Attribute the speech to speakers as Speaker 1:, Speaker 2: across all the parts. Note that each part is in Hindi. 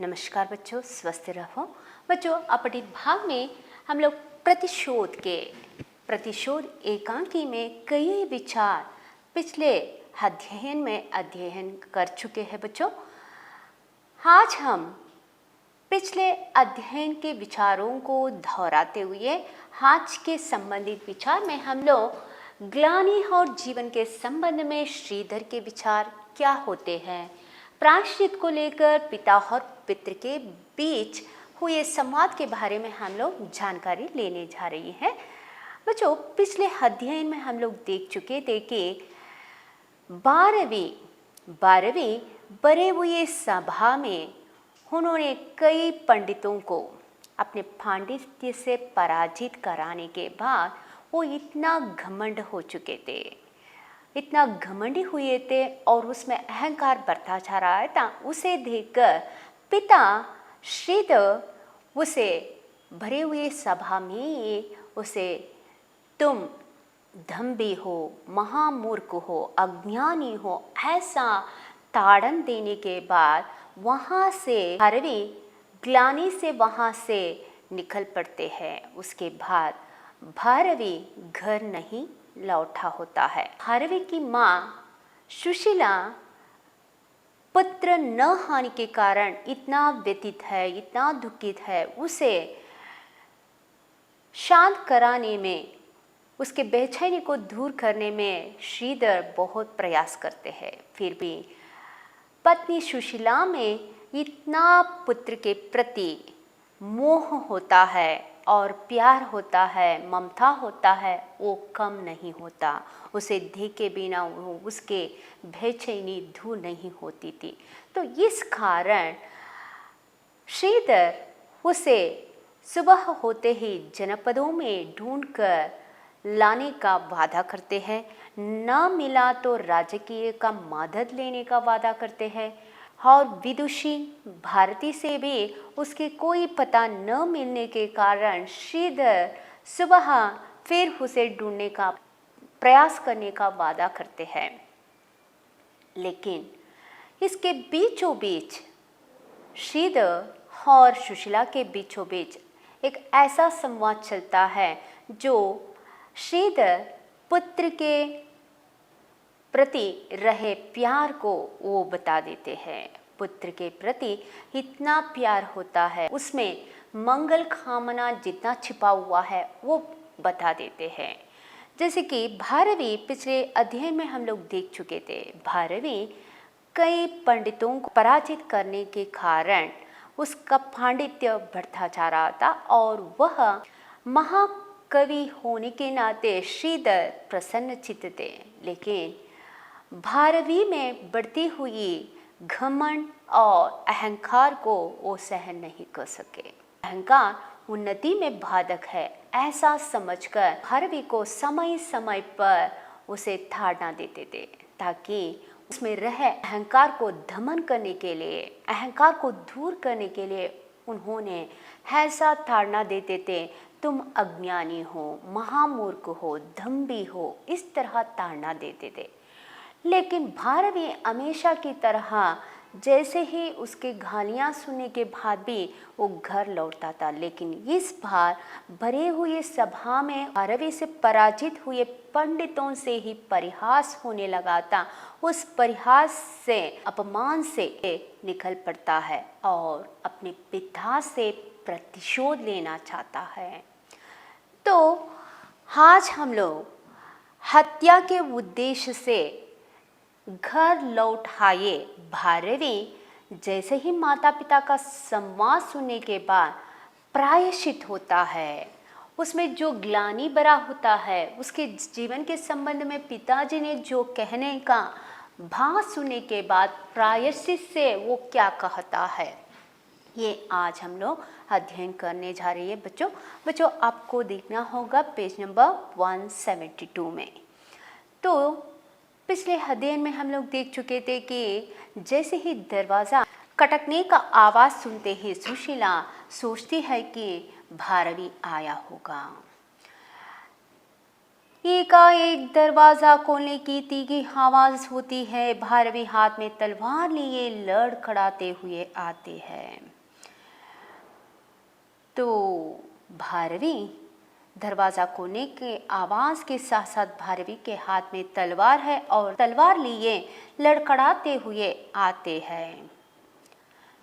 Speaker 1: नमस्कार बच्चों, स्वस्थ रहो। बच्चों, अपठित भाग में हम लोग प्रतिशोध एकांकी में कई विचार पिछले अध्ययन में अध्ययन कर चुके हैं। बच्चों, आज हम पिछले अध्ययन के विचारों को दोहराते हुए आज के संबंधित विचार में हम लोग ग्लानि और जीवन के संबंध में श्रीधर के विचार क्या होते हैं, प्रायश्चित को लेकर पिता और पितृ के बीच हुए संवाद के बारे में हम लोग जानकारी लेने जा रही हैं। बच्चों, पिछले अध्ययन में हम लोग देख चुके थे कि 12वीं बड़े हुए सभा में उन्होंने कई पंडितों को अपने पांडित्य से पराजित कराने के बाद वो इतना घमंड हो चुके थे, इतना घमंडी हुए थे और उसमें अहंकार बढ़ता जा रहा था। उसे देखकर पिता श्रीधर उसे भरे हुए सभा में उसे तुम दंभी हो, महामूर्ख हो, अज्ञानी हो, ऐसा ताड़न देने के बाद वहाँ से भारवी ग्लानि से वहाँ से निकल पड़ते हैं। उसके बाद भारवी घर नहीं लौटा होता है। भारवी की माँ सुशीला पुत्र न होने के कारण इतना व्यथित है, इतना दुखित है। उसे शांत कराने में, उसके बेचैनी को दूर करने में श्रीधर बहुत प्रयास करते हैं। फिर भी पत्नी सुशीला में इतना पुत्र के प्रति मोह होता है और प्यार होता है, ममता होता है, वो कम नहीं होता। उसे देखे बिना उसके बेचैनी दूर नहीं होती थी। तो इस कारण श्रीधर उसे सुबह होते ही जनपदों में ढूंढकर लाने का वादा करते हैं। न मिला तो राजकीय का मदद लेने का वादा करते हैं और विदुषी भारती से भी उसके कोई पता न मिलने के कारण श्रीधर सुबह फिर उसे ढूंढने का प्रयास करने का वादा करते हैं। लेकिन इसके बीचों बीच श्रीधर और सुशीला के बीचों बीच एक ऐसा संवाद चलता है जो श्रीधर पुत्र के प्रति रहे प्यार को वो बता देते हैं। पुत्र के प्रति इतना प्यार होता है, उसमें मंगल कामना जितना छिपा हुआ है वो बता देते हैं। जैसे कि भारवी पिछले अध्ययन में हम लोग देख चुके थे। भारवी कई पंडितों को पराजित करने के कारण उसका पांडित्य बढ़ता जा रहा था और वह महाकवि होने के नाते श्रीधर प्रसन्न चित्त थे। लेकिन भारवी में बढ़ती हुई घमंड और अहंकार को वो सहन नहीं कर सके। अहंकार उन्नति में बाधक है, ऐसा समझकर भारवी को समय समय पर उसे ताड़ना देते थे ताकि उसमें रहे अहंकार को दमन करने के लिए, अहंकार को दूर करने के लिए उन्होंने ऐसा ताड़ना देते थे, तुम अज्ञानी हो, महामूर्ख हो, दंभी हो, इस तरह ताड़ना देते थे। लेकिन भारवी हमेशा की तरह जैसे ही उसके गालियाँ सुनने के बाद भी वो घर लौटता था। लेकिन इस बार भरे हुए सभा में भारवी से पराजित हुए पंडितों से ही परिहास होने लगा था। उस परिहास से, अपमान से निकल पड़ता है और अपने पिता से प्रतिशोध लेना चाहता है। तो आज हम लोग हत्या के उद्देश्य से घर लौट आए भारवी जैसे ही माता पिता का संवाद सुनने के बाद प्रायश्चित होता है, उसमें जो ग्लानि भरा होता है, उसके जीवन के संबंध में पिताजी ने जो कहने का बात सुनने के बाद प्रायश्चित से वो क्या कहता है, ये आज हम लोग अध्ययन करने जा रही है। बच्चों आपको देखना होगा पेज नंबर 172 में। तो पिछले अध्ययन में हम लोग देख चुके थे कि जैसे ही दरवाज़ा खटकने का आवाज़ सुनते ही सुशीला सोचती है कि भारवी आया होगा। एकाएक दरवाजा खोलने की तीखी आवाज होती है। भारवी हाथ में तलवार लिए लड़खड़ाते हुए आते हैं। तो भारवी दरवाजा खोलने के आवाज के साथ साथ भारवी के हाथ में तलवार है और तलवार लिए लड़खड़ाते हुए आते हैं।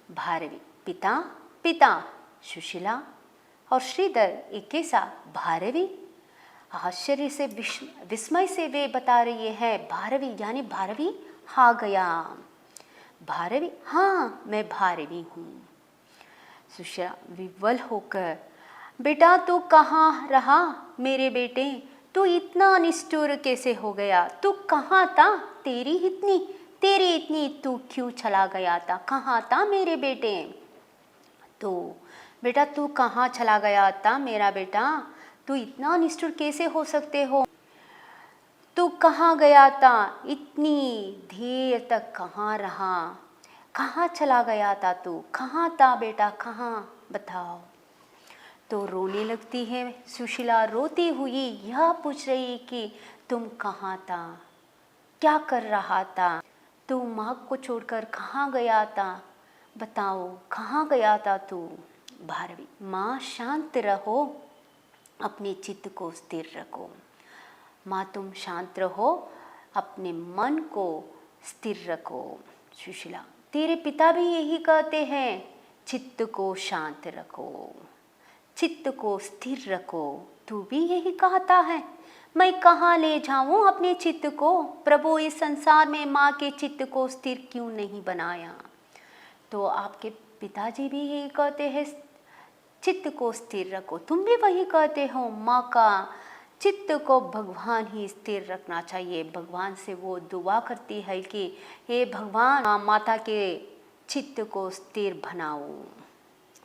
Speaker 1: भारवी पिता सुशीला और श्रीधर एक के साथ भारवी आश्चर्य से विस्मय से वे बता रही है, भारवी यानी भारवी आ गया। भारवी हाँ मैं भारवी हूँ। सुशीला विवल होकर, बेटा तू कहाँ रहा मेरे बेटे, तू इतना निष्ठुर कैसे हो गया, तू कहाँ था, तेरी इतनी तू क्यों चला गया था, कहाँ था मेरे बेटे। तो बेटा तू कहाँ चला गया था मेरा बेटा, तू इतना निष्ठुर कैसे हो सकते हो, तू कहाँ गया था, इतनी देर तक कहाँ रहा, कहाँ चला गया था, तू कहाँ था बेटा, कहाँ बताओ। तो रोने लगती है सुशीला, रोती हुई यह पूछ रही कि तुम कहाँ था, क्या कर रहा था, तू माँ को छोड़कर कहाँ गया था, बताओ कहाँ गया था तू। भारवी माँ शांत रहो, अपने चित्त को स्थिर रखो। माँ तुम शांत रहो, अपने मन को स्थिर रखो। सुशीला तेरे पिता भी यही कहते हैं, चित्त को शांत रखो, चित्त को स्थिर रखो, तू भी यही कहता है। मैं कहाँ ले जाऊं अपने चित्त को, प्रभु इस संसार में माँ के चित्त को स्थिर क्यों नहीं बनाया। तो आपके पिताजी भी यही कहते हैं, चित्त को स्थिर रखो, तुम भी वही कहते हो, माँ का चित्त को भगवान ही स्थिर रखना चाहिए। भगवान से वो दुआ करती है कि हे भगवान माता के चित्त को स्थिर बनाओ।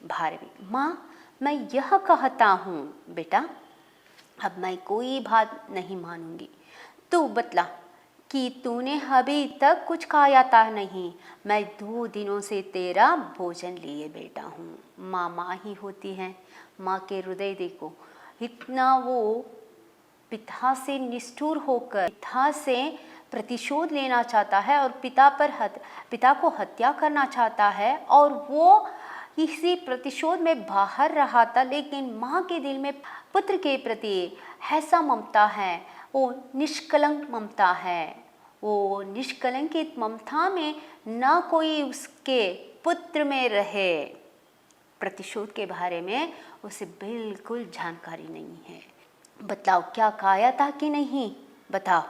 Speaker 1: भारवी माँ मैं यह कहता हूँ बेटा, अब मैं कोई बात नहीं मानूंगी, तू बतला कि तूने अभी तक कुछ खाया था नहीं, मैं 2 दिनों से तेरा भोजन लिए बैठा हूँ। माँ माँ ही होती है, माँ के हृदय देखो, इतना वो पिता से निष्ठुर होकर पिता से प्रतिशोध लेना चाहता है और पिता को हत्या करना चाहता है, और वो इसी प्रतिशोध में बाहर रहा था, लेकिन माँ के दिल में पुत्र के प्रति ऐसा ममता है, वो निष्कलंक ममता है, वो निष्कलंकित ममता में ना कोई उसके पुत्र में रहे। प्रतिशोध के बारे में उसे बिल्कुल जानकारी नहीं है। बताओ क्या खाया था कि नहीं, बताओ।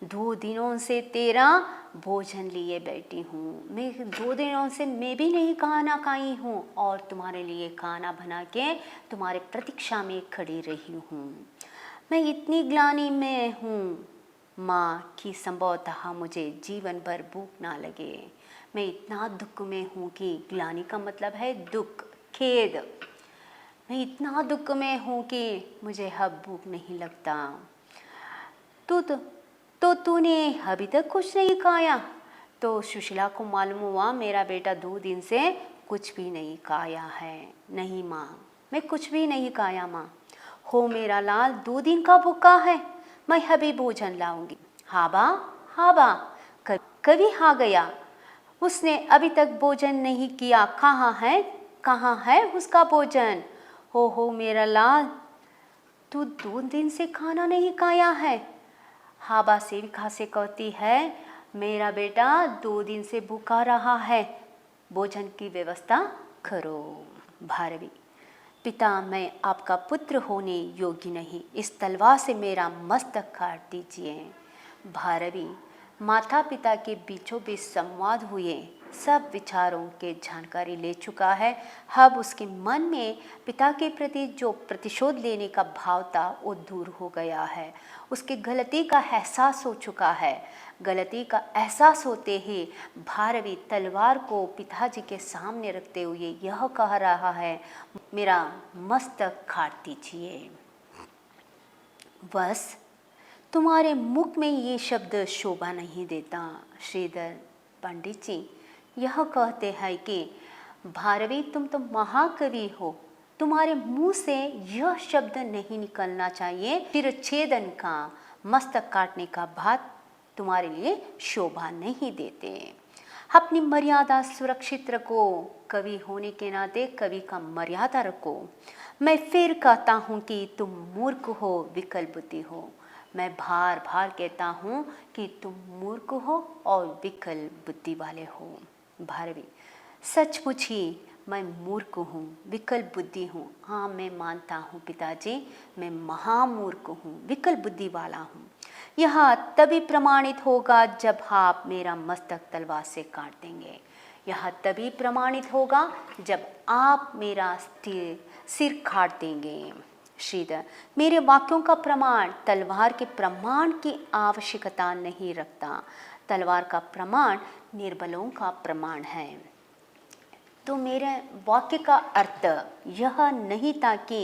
Speaker 1: 2 दिनों से तेरा भोजन लिए बैठी हूँ, मैं 2 दिनों से मैं भी नहीं खाना खाई हूँ और तुम्हारे लिए खाना बना के तुम्हारे प्रतीक्षा में खड़ी रही हूँ। मैं इतनी ग्लानि में हूँ माँ कि संभवतः मुझे जीवन भर भूख ना लगे। मैं इतना दुख में हूँ कि ग्लानि का मतलब है दुख, खेद। मैं इतना दुख में हूँ कि मुझे अब भूख नहीं लगता। तो तूने अभी तक कुछ नहीं खाया। तो सुशीला को मालूम हुआ मेरा बेटा 2 दिन से कुछ भी नहीं खाया है। नहीं माँ, मैं कुछ भी नहीं खाया माँ। हो मेरा लाल 2 दिन का भूखा है, मैं अभी भोजन लाऊंगी। हाँ बा, कभी आ गया, उसने अभी तक भोजन नहीं किया, कहाँ है उसका भोजन। हो मेरा लाल, तू 2 दिन से खाना नहीं खाया है। हाबा सेविका से कहती है मेरा बेटा 2 दिन से भूखा रहा है, भोजन की व्यवस्था करो। भारवी पिता मैं आपका पुत्र होने योग्य नहीं, इस तलवार से मेरा मस्तक काट दीजिए। भारवी माता पिता के बीचों बीच संवाद हुए, सब विचारों के जानकारी ले चुका है। अब उसके मन में पिता के प्रति जो प्रतिशोध लेने का भाव था वो दूर हो गया है। उसकी गलती का एहसास हो चुका है। गलती का एहसास होते ही भारवी तलवार को पिताजी के सामने रखते हुए यह कह रहा है, मेरा मस्तक काट दीजिए। बस तुम्हारे मुख में ये शब्द शोभा नहीं देता। श्रीधर पंडित जी यह कहते हैं कि भारवी तुम तो महाकवि हो, तुम्हारे मुंह से यह शब्द नहीं निकलना चाहिए, शिरच्छेदन का, मस्तक काटने का बात तुम्हारे लिए शोभा नहीं देते। अपनी मर्यादा सुरक्षित रखो, कवि होने के नाते कवि का मर्यादा रखो। मैं फिर कहता हूँ कि तुम मूर्ख हो, विकल बुद्धि हो। मैं बार बार कहता हूँ कि तुम मूर्ख हो और विकल बुद्धि वाले हो। 12वीं, सचमुच ही मैं मूर्ख हूँ, विकल बुद्धि हूँ। हाँ, मैं मानता हूँ पिताजी, मैं महामूर्ख हूँ, विकल बुद्धि वाला हूँ। यह तभी प्रमाणित होगा जब आप मेरा मस्तक तलवार से काट देंगे। यह तभी प्रमाणित होगा जब आप मेरा सिर काट देंगे। श्रीधर, मेरे वाक्यों का प्रमाण तलवार के प्रमाण की आवश्यकता नहीं रखता। तलवार का प्रमाण निर्बलों का प्रमाण है। तो मेरे वाक्य का अर्थ यह नहीं था कि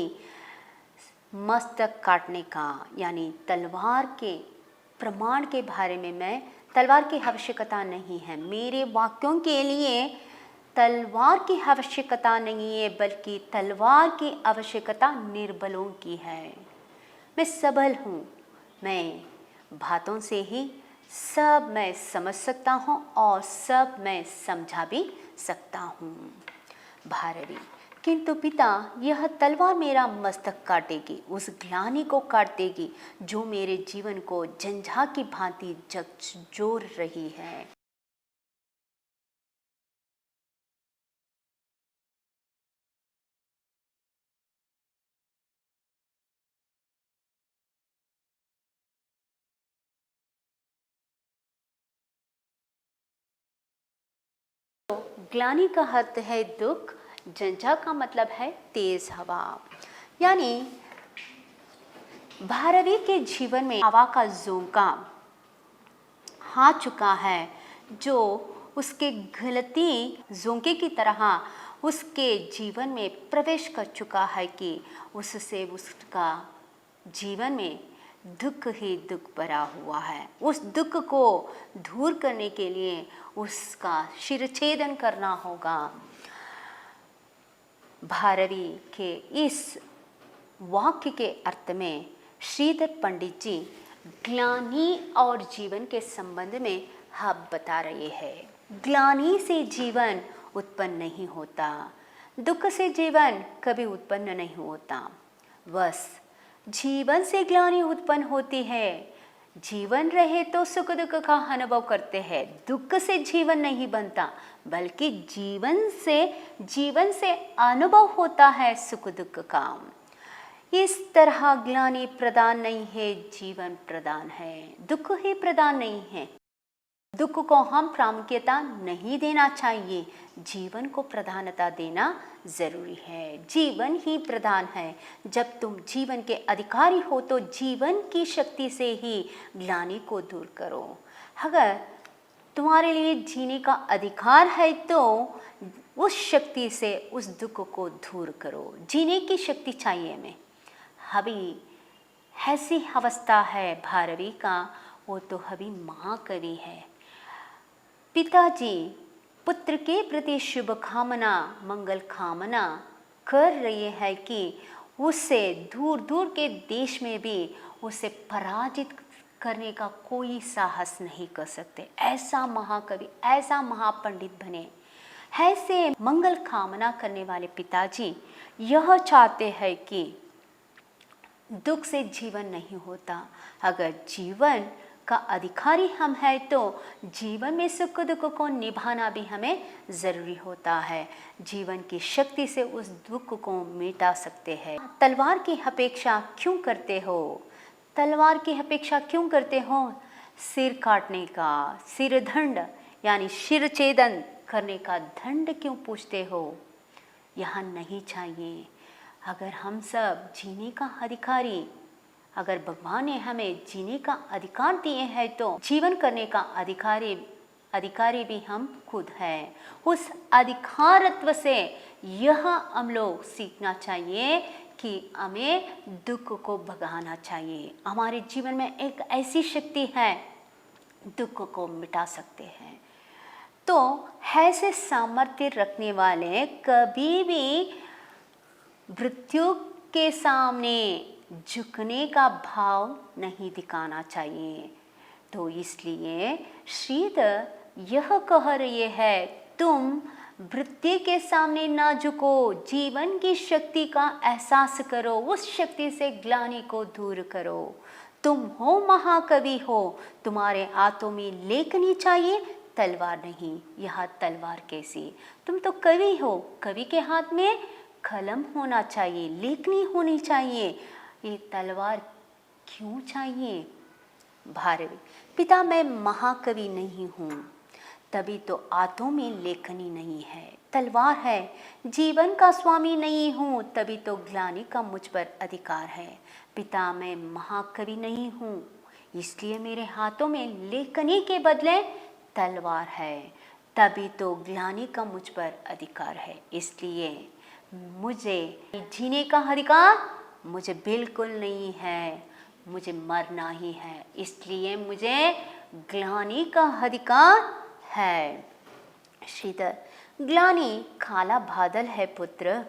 Speaker 1: मस्तक काटने का यानी तलवार के प्रमाण के बारे में मैं तलवार की आवश्यकता नहीं है। मेरे वाक्यों के लिए तलवार की आवश्यकता नहीं है, बल्कि तलवार की आवश्यकता निर्बलों की है। मैं सबल हूँ, मैं बातों से ही सब मैं समझ सकता हूँ और सब मैं समझा भी सकता हूँ। 12वीं, किंतु पिता, यह तलवार मेरा मस्तक काटेगी, उस ग्लानि को काट देगी जो मेरे जीवन को जंझा की भांति झकझोर रही है। ग्लानि का अर्थ है दुख, झंझा का मतलब है तेज हवा। यानी 12वीं के जीवन में हवा का झोंका आ चुका है, जो उसके गलती झोंके की तरह उसके जीवन में प्रवेश कर चुका है कि उससे उसका जीवन में दुख ही दुख भरा हुआ है। उस दुख को दूर करने के लिए उसका शिरच्छेदन करना होगा। 12वीं के इस वाक्य के अर्थ में श्रीधर पंडित जी ग्लानि और जीवन के संबंध में आप बता रहे हैं। ग्लानि से जीवन उत्पन्न नहीं होता, दुख से जीवन कभी उत्पन्न नहीं होता, बस जीवन से ग्लानि उत्पन्न होती है। जीवन रहे तो सुख दुख का अनुभव करते हैं। दुख से जीवन नहीं बनता, बल्कि जीवन से अनुभव होता है सुख दुख का। इस तरह ग्लानि प्रदान नहीं है, जीवन प्रदान है। दुख ही प्रदान नहीं है। दुख को हम प्रामुख्यता नहीं देना चाहिए, जीवन को प्रधानता देना जरूरी है। जीवन ही प्रधान है। जब तुम जीवन के अधिकारी हो तो जीवन की शक्ति से ही ग्लानि को दूर करो। अगर तुम्हारे लिए जीने का अधिकार है तो उस शक्ति से उस दुख को दूर करो। जीने की शक्ति चाहिए हमें। अभी ऐसी अवस्था है 12वीं का, वो तो अभी महाकवि है। पिताजी पुत्र के प्रति शुभ कामना, मंगल कामना कर रही है कि उससे दूर दूर के देश में भी उसे पराजित करने का कोई साहस नहीं कर सकते। ऐसा महाकवि, ऐसा महापंडित बने। ऐसे मंगल कामना करने वाले पिताजी यह चाहते हैं कि दुख से जीवन नहीं होता। अगर जीवन का अधिकारी हम हैं तो जीवन में सुख दुख को निभाना भी हमें ज़रूरी होता है। जीवन की शक्ति से उस दुख को मिटा सकते हैं। तलवार की अपेक्षा क्यों करते हो? तलवार की अपेक्षा क्यों करते हो? सिर काटने का, सिर दंड यानी शिरच्छेदन करने का दंड क्यों पूछते हो? यहाँ नहीं चाहिए। अगर हम सब जीने का अधिकारी, अगर भगवान ने हमें जीने का अधिकार दिए हैं तो जीवन करने का अधिकारी भी हम खुद हैं। उस अधिकारत्व से यह हम लोग सीखना चाहिए कि हमें दुख को भगाना चाहिए। हमारे जीवन में एक ऐसी शक्ति है, दुख को मिटा सकते हैं। तो ऐसे सामर्थ्य रखने वाले कभी भी मृत्यु के सामने झुकने का भाव नहीं दिखाना चाहिए। तो इसलिए श्रीधर यह कह रहे है, तुम मृत्यु के सामने ना झुको, जीवन की शक्ति का एहसास करो, उस शक्ति से ग्लानि को दूर करो। तुम हो महाकवि हो, तुम्हारे हाथों में लेखनी चाहिए, तलवार नहीं। यह तलवार कैसी? तुम तो कवि हो, कवि के हाथ में कलम होना चाहिए, लेखनी होनी चाहिए। ये तलवार क्यों चाहिए? भारवी, पिता मैं महाकवि नहीं हूँ, तभी तो हाथों में लेखनी नहीं है, तलवार है। जीवन का स्वामी नहीं हूँ, तभी तो ग्लानि का मुझ पर अधिकार है। पिता मैं महाकवि नहीं हूँ, इसलिए मेरे हाथों में लेखनी के बदले तलवार है, तभी तो ग्लानि का मुझ पर अधिकार है। इसलिए मुझे जीने का अधिकार मुझे बिल्कुल नहीं है, मुझे मरना ही है, इसलिए मुझे ग्लानि का अधिकार है। श्रीधर, ग्लानि काला बादल है पुत्र,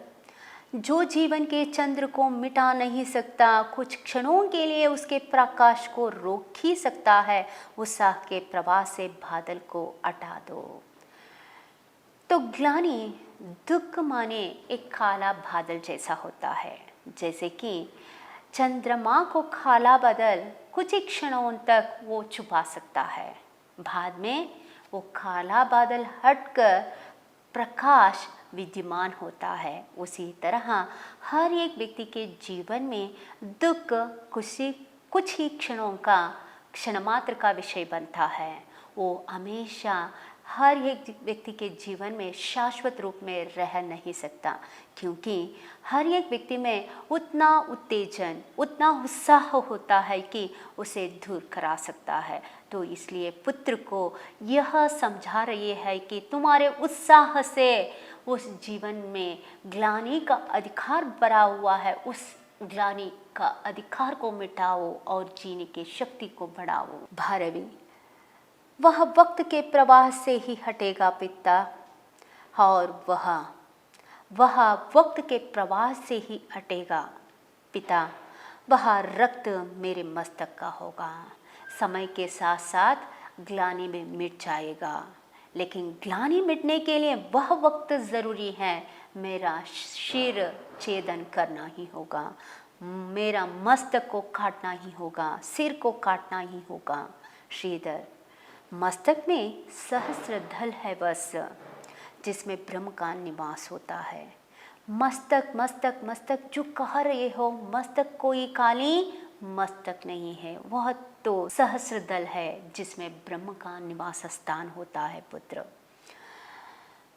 Speaker 1: जो जीवन के चंद्र को मिटा नहीं सकता, कुछ क्षणों के लिए उसके प्रकाश को रोक ही सकता है। उत्साह के प्रवाह से बादल को हटा दो। तो ग्लानि दुख माने एक काला बादल जैसा होता है, जैसे कि चंद्रमा को काला बादल कुछ ही क्षणों तक वो छुपा सकता है, बाद में वो काला बादल हटकर प्रकाश विद्यमान होता है। उसी तरह हर एक व्यक्ति के जीवन में दुख कुछ ही क्षणों का, क्षण मात्र का विषय बनता है। वो हमेशा हर एक व्यक्ति के जीवन में शाश्वत रूप में रह नहीं सकता, क्योंकि हर एक व्यक्ति में उतना उत्तेजन, उतना उत्साह होता है कि उसे दूर करा सकता है। तो इसलिए पुत्र को यह समझा रही है कि तुम्हारे उत्साह से उस जीवन में ग्लानि का अधिकार भरा हुआ है, उस ग्लानि का अधिकार को मिटाओ और जीने की शक्ति को बढ़ाओ। भारवी, वह वक्त के प्रवाह से ही हटेगा पिता, और वह वक्त के प्रवाह से ही हटेगा पिता। वह रक्त मेरे मस्तक का होगा, समय के साथ साथ ग्लानि में मिट जाएगा, लेकिन ग्लानि मिटने के लिए वह वक्त ज़रूरी है। मेरा सिर छेदन करना ही होगा, मेरा मस्तक को काटना ही होगा, सिर को काटना ही होगा। श्रीधर, मस्तक में सहस्र धल है बस, जिसमें ब्रह्म का निवास होता है। मस्तक मस्तक मस्तक जो कह रहे हो, मस्तक कोई काली मस्तक नहीं है, वह तो सहस्र दल है जिसमें ब्रह्म का निवास स्थान होता है। पुत्र,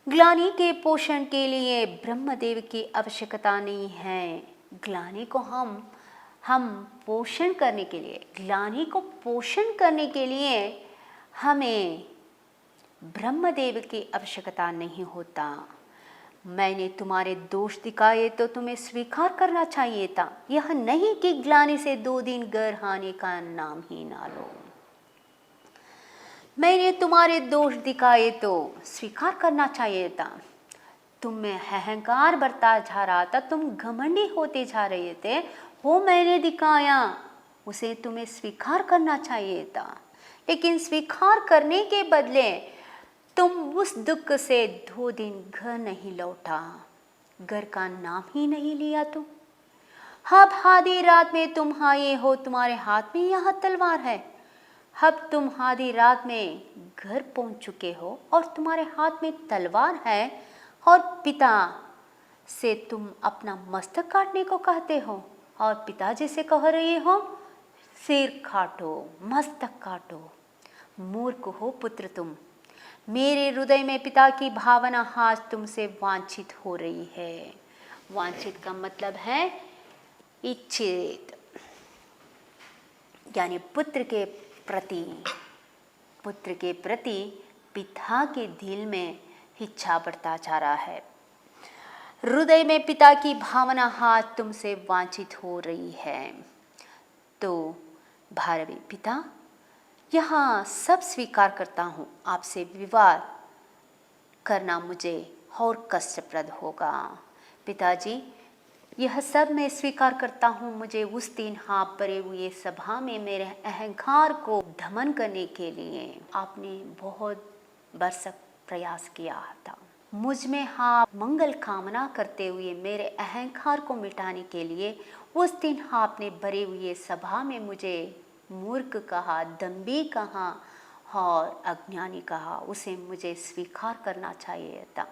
Speaker 1: ग्लानि के पोषण के लिए ब्रह्मदेव की आवश्यकता नहीं है। ग्लानि को हम पोषण करने के लिए, ग्लानि को पोषण करने के लिए हमें ब्रह्मदेव की आवश्यकता नहीं होता। मैंने तुम्हारे दोष दिखाए तो तुम्हें स्वीकार करना चाहिए था, यह नहीं कि ग्लानि से 2 दिन घर आने का नाम ही ना लो। मैंने तुम्हारे दोष दिखाए तो स्वीकार करना चाहिए था। तुम में अहंकार बढ़ता जा रहा था, तुम घमंडी होते जा रहे थे, वो मैंने दिखाया, उसे तुम्हें स्वीकार करना चाहिए था। लेकिन स्वीकार करने के बदले तुम उस दुख से 2 दिन घर नहीं लौटा, घर का नाम ही नहीं लिया तुम। अब आधी रात में तुम आए हो, तुम्हारे हाथ में यह तलवार है। अब तुम आधी रात में घर पहुंच चुके हो और तुम्हारे हाथ में तलवार है, और पिता से तुम अपना मस्तक काटने को कहते हो, और पिताजी से कह रहे हो सिर काटो, मस्तक काटो। मूर्ख हो पुत्र तुम। मेरे हृदय में पिता की भावना आज तुमसे वांछित हो रही है। वांछित का मतलब है इच्छित, यानी पुत्र के प्रति पिता के दिल में इच्छा बढ़ता जा रहा है। हृदय में पिता की भावना आज तुमसे वांछित हो रही है। तो भारवी पिता, यहाँ सब स्वीकार करता हूँ, आपसे विवाह करना मुझे और कष्टप्रद होगा। पिताजी, यह सब मैं स्वीकार करता हूँ। मुझे उस दिन हाथ भरे हुए सभा में मेरे अहंकार को दमन करने के लिए आपने बहुत बरसक प्रयास किया था। मुझ में आप मंगल कामना करते हुए मेरे अहंकार को मिटाने के लिए उस दिन आपने भरे हुए सभा में मुझे मूर्ख कहा, दंभी कहा और अज्ञानी कहा। उसे मुझे स्वीकार करना चाहिए था,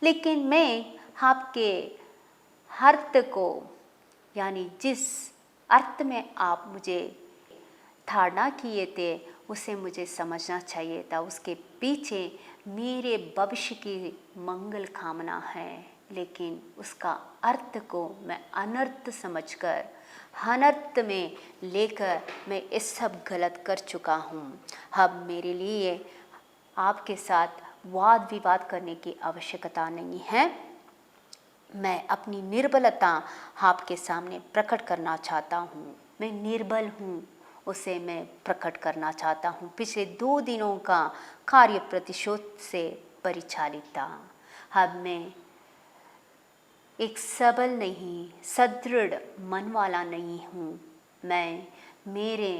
Speaker 1: लेकिन मैं आपके अर्थ को, यानी जिस अर्थ में आप मुझे धारणा किए थे उसे मुझे समझना चाहिए था। उसके पीछे मेरे भविष्य की मंगल कामना है, लेकिन उसका अर्थ को मैं अनर्थ समझकर अनर्थ में लेकर मैं ये सब गलत कर चुका हूँ। अब मेरे लिए आपके साथ वाद विवाद करने की आवश्यकता नहीं है। मैं अपनी निर्बलता आपके सामने प्रकट करना चाहता हूँ। मैं निर्बल हूँ, उसे मैं प्रकट करना चाहता हूँ। पिछले 2 दिनों का कार्य प्रतिशोध से परिचालित था। अब मैं एक सबल नहीं, सदृढ़ मन वाला नहीं हूँ। मैं मेरे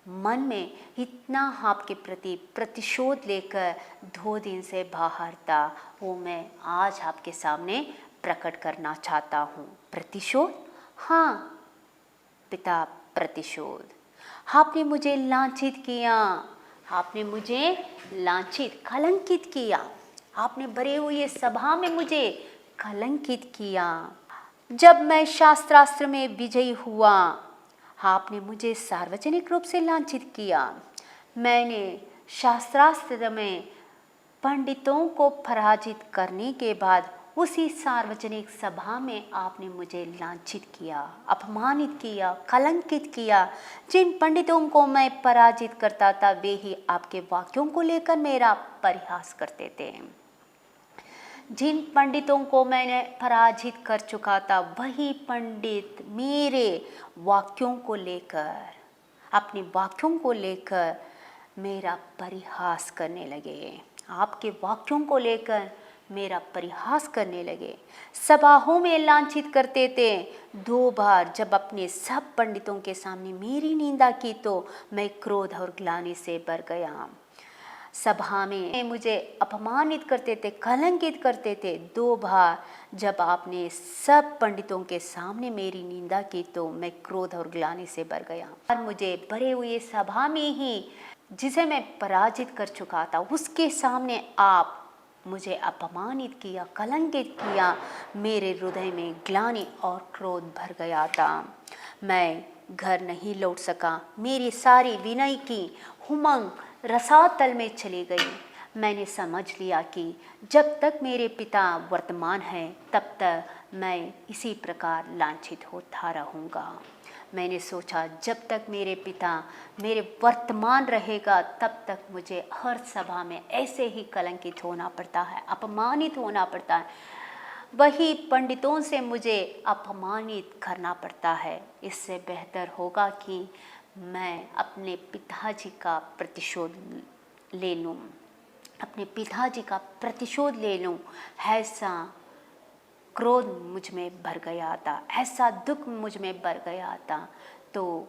Speaker 1: मन में इतना आपके प्रति प्रतिशोध लेकर 2 दिन से बाहर था, वो मैं आज आपके सामने प्रकट करना चाहता हूँ। प्रतिशोध? हाँ पिता, प्रतिशोध। आपने मुझे लांछित किया, आपने मुझे लांछित, कलंकित किया। आपने भरे हुए सभा में मुझे कलंकित किया। जब मैं शास्त्रास्त्र में विजयी हुआ, आपने मुझे सार्वजनिक रूप से लांछित किया। मैंने शास्त्रास्त्र में पंडितों को पराजित करने के बाद उसी सार्वजनिक सभा में आपने मुझे लांछित किया, अपमानित किया, कलंकित किया। जिन पंडितों को मैं पराजित करता था वे ही आपके वाक्यों को लेकर मेरा परिहास करते थे। जिन पंडितों को मैंने पराजित कर चुका था वही पंडित मेरे वाक्यों को लेकर, अपने वाक्यों को लेकर मेरा परिहास करने लगे। आपके वाक्यों को लेकर मेरा परिहास करने लगे। सभाओं में लांछित करते थे। 2 बार जब अपने सब पंडितों के सामने मेरी निंदा की तो मैं क्रोध और ग्लानि से भर गया। सभा में मुझे अपमानित करते थे, कलंकित करते थे। 2 बार जब आपने सब पंडितों के सामने मेरी निंदा की तो मैं क्रोध और ग्लानि से भर गया। और मुझे भरे हुए सभा में ही जिसे मैं पराजित कर चुका था उसके सामने आप मुझे अपमानित किया, कलंकित किया। मेरे हृदय में ग्लानि और क्रोध भर गया था। मैं घर नहीं लौट सका। मेरी सारी विनय की उमंग रसातल में चली गई। मैंने समझ लिया कि जब तक मेरे पिता वर्तमान हैं तब तक मैं इसी प्रकार लांछित होता रहूँगा। मैंने सोचा जब तक मेरे पिता मेरे वर्तमान रहेगा तब तक मुझे हर सभा में ऐसे ही कलंकित होना पड़ता है, अपमानित होना पड़ता है। वही पंडितों से मुझे अपमानित करना पड़ता है। इससे बेहतर होगा कि मैं अपने पिताजी का प्रतिशोध ले लूँ, अपने पिताजी का प्रतिशोध ले लूँ। ऐसा क्रोध मुझ में भर गया था, ऐसा दुख मुझ में भर गया था। तो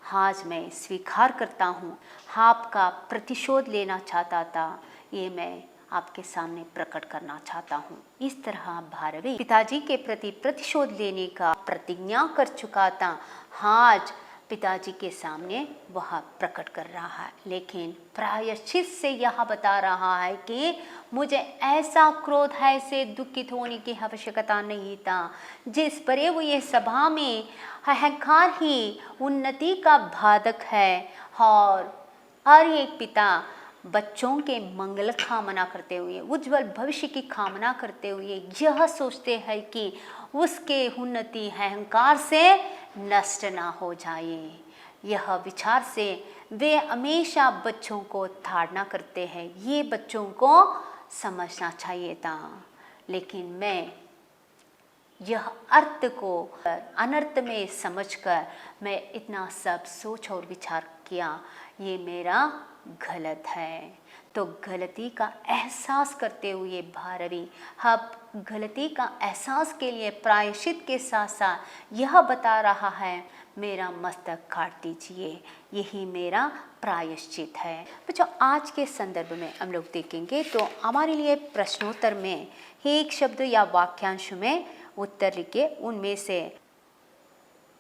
Speaker 1: आज मैं स्वीकार करता हूँ, आपका प्रतिशोध लेना चाहता था, ये मैं आपके सामने प्रकट करना चाहता हूँ। इस तरह भारवी पिताजी के प्रति प्रतिशोध लेने का प्रतिज्ञा कर चुका था। आज पिताजी के सामने वह प्रकट कर रहा है, लेकिन प्रायश्चित से यह बता रहा है कि मुझे ऐसा क्रोध है से दुखित होने की आवश्यकता नहीं था। जिस भरे हुए सभा में अहंकार ही उन्नति का बाधक है और हर एक पिता बच्चों के मंगल कामना करते हुए, उज्जवल भविष्य की कामना करते हुए यह सोचते हैं कि उसके उन्नति अहंकार से नष्ट ना हो जाए। यह विचार से वे हमेशा बच्चों को ताड़ना करते हैं। ये बच्चों को समझना चाहिए था, लेकिन मैं यह अर्थ को अनर्थ में समझकर मैं इतना सब सोच और विचार किया, ये मेरा गलत है। तो गलती का एहसास करते हुए भारवी अब गलती का एहसास के लिए प्रायश्चित के साथ साथ यह बता रहा है, मेरा मस्तक काट दीजिए, यही मेरा प्रायश्चित है। बच्चों, आज के संदर्भ में हम लोग देखेंगे तो हमारे लिए प्रश्नोत्तर में एक शब्द या वाक्यांश में उत्तर लिखिए। उनमें से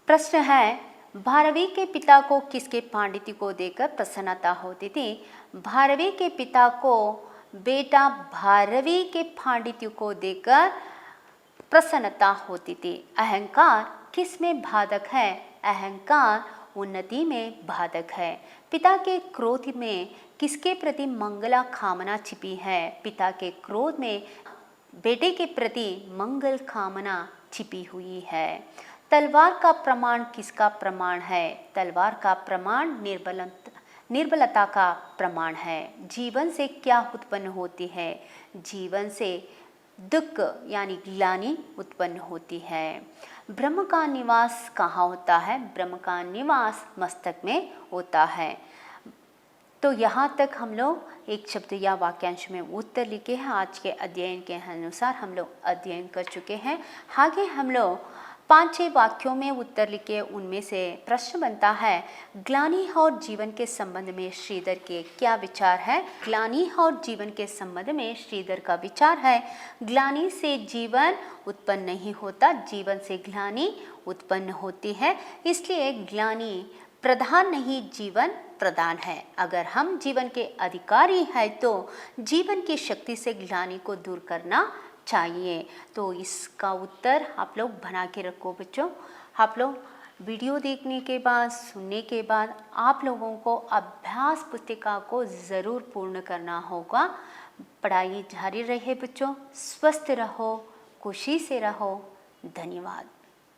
Speaker 1: प्रश्न है, भारवी के पिता को किसके पांडित्य को देखकर प्रसन्नता होती थी? भारवी के पिता को बेटा भारवी के पांडित्य को देखकर प्रसन्नता होती थी। अहंकार किस में बाधक है? अहंकार उन्नति में बाधक है। पिता के क्रोध में किसके प्रति मंगला कामना छिपी है? पिता के क्रोध में बेटे के प्रति मंगल कामना छिपी हुई है। तलवार का प्रमाण किसका प्रमाण है? तलवार का प्रमाण निर्बलता का प्रमाण है। जीवन से क्या उत्पन्न होती है? जीवन से दुख यानी ग्लानि उत्पन्न होती है। ब्रह्म का निवास कहाँ होता है? ब्रह्म का निवास मस्तक में होता है। तो यहाँ तक हम लोग एक शब्द या वाक्यांश में उत्तर लिखे हैं। आज के अध्ययन के अनुसार हम लोग अध्ययन कर चुके हैं। आगे हम लोग 5-6 वाक्यों में उत्तर लिखे। उनमें से प्रश्न बनता है, ग्लानि और जीवन के संबंध में श्रीधर के क्या विचार है? ग्लानि और जीवन के संबंध में श्रीधर का विचार है, ग्लानि से जीवन उत्पन्न नहीं होता, जीवन से ग्लानि उत्पन्न होती है। इसलिए ग्लानि प्रधान नहीं, जीवन प्रधान है। अगर हम जीवन के अधिकारी हैं तो जीवन की शक्ति से ग्लानि को दूर करना चाहिए। तो इसका उत्तर आप लोग बना के रखो बच्चों। आप लोग वीडियो देखने के बाद, सुनने के बाद आप लोगों को अभ्यास पुस्तिका को ज़रूर पूर्ण करना होगा। पढ़ाई जारी रहे बच्चों, स्वस्थ रहो, खुशी से रहो। धन्यवाद।